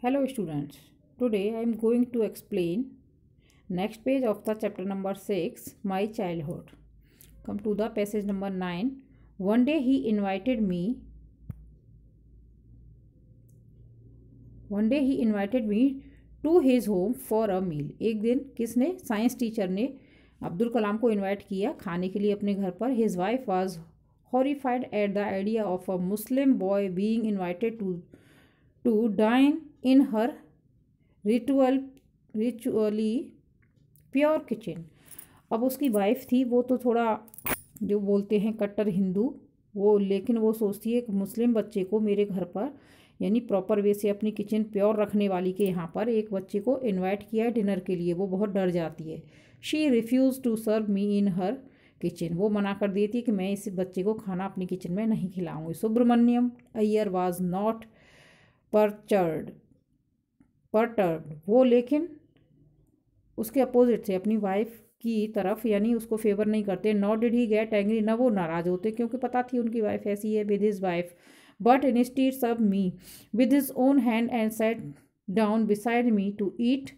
Hello students, today I am going to explain next page of the chapter number 6, My Childhood. Come to the passage number 9. One day he invited me to his home for a meal. एक दिन किसने? Science teacher ने अब्दुल कलाम को invite किया खाने के लिए अपने घर पर. His wife was horrified at the idea of a Muslim boy being invited to dine in her ritually pure kitchen. अब उसकी वाइफ थी, वो तो थोड़ा जो बोलते हैं कट्टर हिंदू वो, लेकिन वो सोचती है कि मुस्लिम बच्चे को मेरे घर पर यानी प्रॉपर वे से अपनी किचन प्योर रखने वाली के यहाँ पर एक बच्चे को इनवाइट किया है डिनर के लिए. वो बहुत डर जाती है. She refuse to serve me in her kitchen. वो मना कर देती है कि मैं इस बच्चे को खाना अपनी किचन में नहीं खिलाऊंगी. Subramaniam Iyer was not perturbed. वो लेकिन उसके अपोजिट थे अपनी वाइफ की तरफ, यानी उसको फेवर नहीं करते. Not did he get angry. ना वो नाराज़ होते क्योंकि पता थी उनकी वाइफ ऐसी है with his wife. But instead serve me with his own hand and set down beside me to eat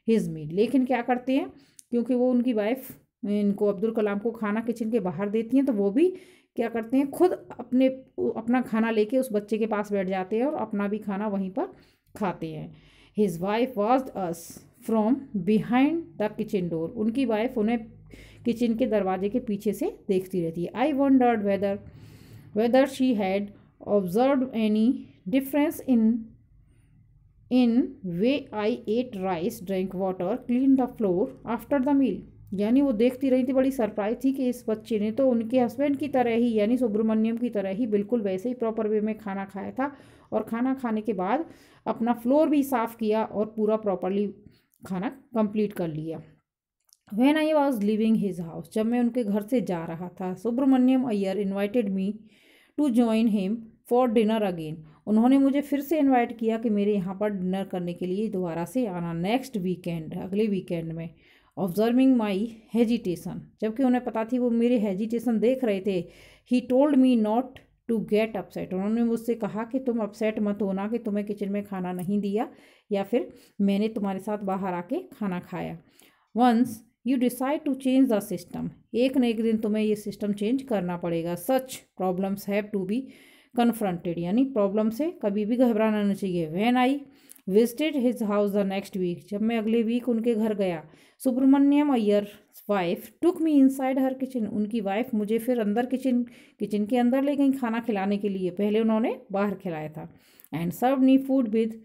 his meal. लेकिन क्या करते हैं, क्योंकि वो उनकी वाइफ इनको अब्दुल कलाम को खाना किचन के बाहर देती हैं, तो वो भी क्या करते हैं, खुद अपना खाना लेके उस बच्चे के पास बैठ जाते हैं और अपना भी खाना वहीं पर खाते हैं. His wife watched us from behind the kitchen door. उनकी वाइफ उन्हें किचन के दरवाजे के पीछे से देखती रहती है. I wondered whether she had observe any difference in way I ate rice, drink water, clean the floor after the meal. यानी वो देखती रही थी, बड़ी सरप्राइज थी कि इस बच्चे ने तो उनके हस्बैंड की तरह ही यानी सुब्रमण्यम की तरह ही बिल्कुल वैसे ही प्रॉपर वे में खाना खाया था और खाना खाने के बाद अपना फ्लोर भी साफ़ किया और पूरा प्रॉपरली खाना कंप्लीट कर लिया. When I was living his house. जब मैं उनके घर से जा रहा था. Subramaniam Iyer invited me to join him for dinner again. उन्होंने मुझे फिर से इन्वाइट किया कि मेरे यहाँ पर डिनर करने के लिए दोबारा से आना नेक्स्ट वीकेंड, अगले वीकेंड में. ऑब्जर्विंग माई हेजिटेशन. जबकि उन्हें पता थी, वो मेरे हेजिटेशन देख रहे थे. He told me not to get upset. उन्होंने मुझसे कहा कि तुम अपसेट मत होना कि तुम्हें किचन में खाना नहीं दिया या फिर मैंने तुम्हारे साथ बाहर आके खाना खाया. Once you decide to change the system. एक न एक दिन तुम्हें ये सिस्टम चेंज करना पड़ेगा. Such problems have to be confronted. यानी प्रॉब्लम से कभी भी घबराना नहीं चाहिए. When I visited his house the next week. जब मैं अगले वीक उनके घर गया. Subramaniam Iyer wife took me inside her kitchen. उनकी वाइफ मुझे फिर अंदर किचन के अंदर ले गई खाना खिलाने के लिए. पहले उन्होंने बाहर खिलाया था. And serve me food with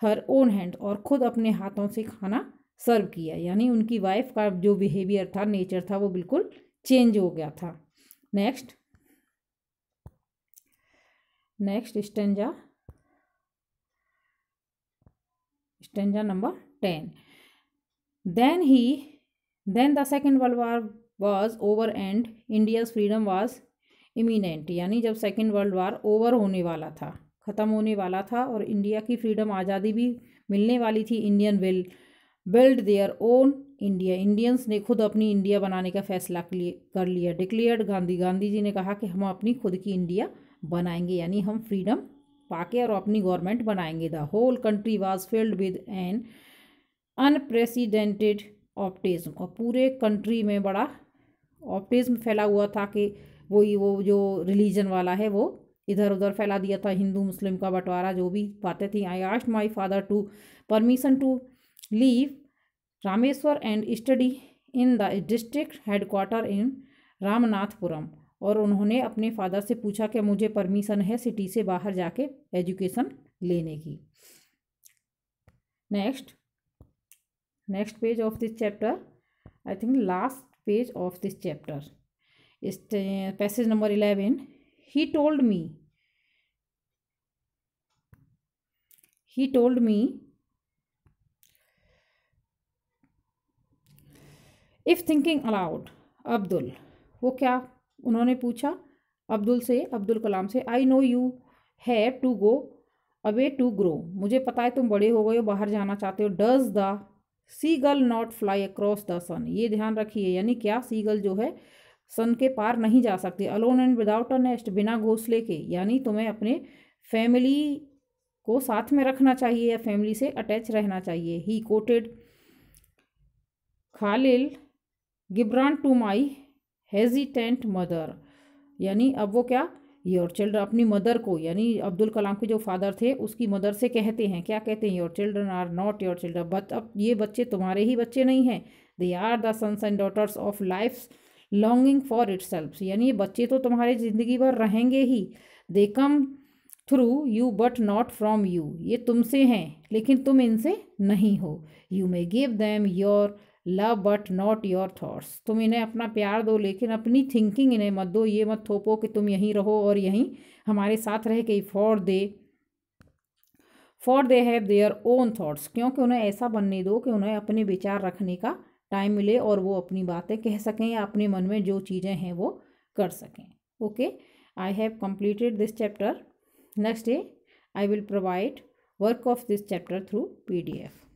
her own hand. और ख़ुद अपने हाथों से खाना सर्व किया. यानी उनकी वाइफ का जो बिहेवियर था, नेचर था, वो बिल्कुल चेंज हो गया था. Next stanza number 10. Then the Second World War was over and India's freedom was imminent. यानी जब सेकेंड वर्ल्ड वार ओवर होने वाला था, ख़त्म होने वाला था और इंडिया की फ्रीडम, आज़ादी भी मिलने वाली थी. Indian will build their own India. Indians ने खुद अपनी इंडिया बनाने का फैसला कर लिया. डिक्लेयर्ड गांधी जी ने कहा कि हम अपनी खुद की इंडिया बनाएंगे, यानी हम फ्रीडम पाके और अपनी गवर्नमेंट बनाएंगे. The whole country was filled with an unprecedented optimism. और पूरे कंट्री में बड़ा ऑप्टिज्म फैला हुआ था कि वो जो रिलीजन वाला है वो इधर उधर फैला दिया था. हिंदू मुस्लिम का बंटवारा, जो भी बातें थी. I asked my father to permission to leave Rameshwar and study in the district headquarter in Ramanathapuram. और उन्होंने अपने फादर से पूछा कि मुझे परमिशन है सिटी से बाहर जाके एजुकेशन लेने की. Next page of this chapter, I think last page of this chapter, इस passage number 11. He told me if thinking aloud. Abdul, वो क्या उन्होंने पूछा अब्दुल कलाम से. I know you have to go away to grow. मुझे पता है तुम बड़े हो गए हो, बाहर जाना चाहते हो. Does the seagull not fly across the sun. ये ध्यान रखिए, यानी क्या सीगल जो है सन के पार नहीं जा सकती. Alone and without a nest. बिना घोंसले के, यानी तुम्हें अपने फैमिली को साथ में रखना चाहिए या फैमिली से अटैच रहना चाहिए। He quoted Khalil Gibran to my hesitant mother, यानी अब वो क्या, योर चिल्ड्रन, अपनी मदर को, यानी अब्दुल कलाम के जो फादर थे उसकी मदर से कहते हैं, क्या कहते हैं, your children are not your children, but अब ये बच्चे तुम्हारे ही बच्चे नहीं हैं, they are the sons and daughters of life longing for itself, यानी ये बच्चे तो तुम्हारे ज़िंदगी भर रहेंगे ही, they come through you but not from you, ये तुमसे हैं लेकिन तुम इनसे नहीं हो, you may give them your love but not your thoughts, तुम इन्हें अपना प्यार दो लेकिन अपनी थिंकिंग इन्हें मत दो, ये मत थोपो कि तुम यहीं रहो और यहीं हमारे साथ रह के, for they have their own thoughts, क्योंकि उन्हें ऐसा बनने दो कि उन्हें अपने विचार रखने का टाइम मिले और वो अपनी बातें कह सकें या अपने मन में जो चीज़ें हैं वो कर सकें। Okay, I have completed this chapter. Next day I will provide work of this chapter through PDF.